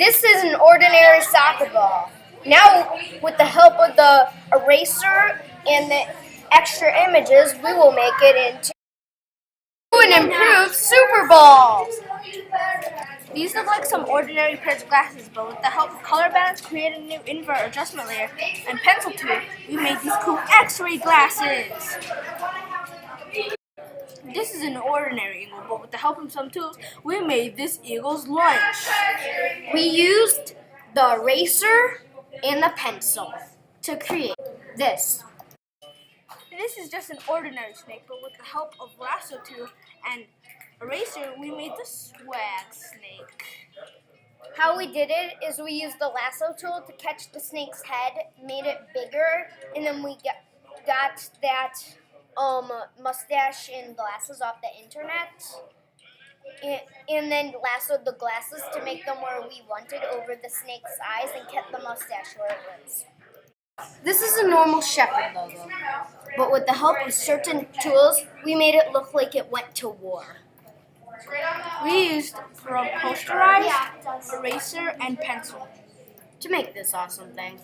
This is an ordinary soccer ball. Now, with the help of the eraser and the extra images, we will make it into an improved Super Ball. These look like some ordinary pairs of glasses, but with the help of color balance, create a new invert adjustment layer, and pencil tool, we made these cool X-ray glasses. This is an ordinary eagle, but with the help of some tools, we made this eagle's lunch. We used the eraser and the pencil to create this. This is just an ordinary snake, but with the help of lasso tool and eraser, we made the swag snake. How we did it is we used the lasso tool to catch the snake's head, made it bigger, and then we got that mustache and glasses off the internet, and then lassoed the glasses to make them where we wanted over the snake's eyes and kept the mustache where it was. This is a normal shepherd logo, but with the help of certain tools, we made it look like it went to war. We used posterized, eraser, and pencil to make this awesome thing.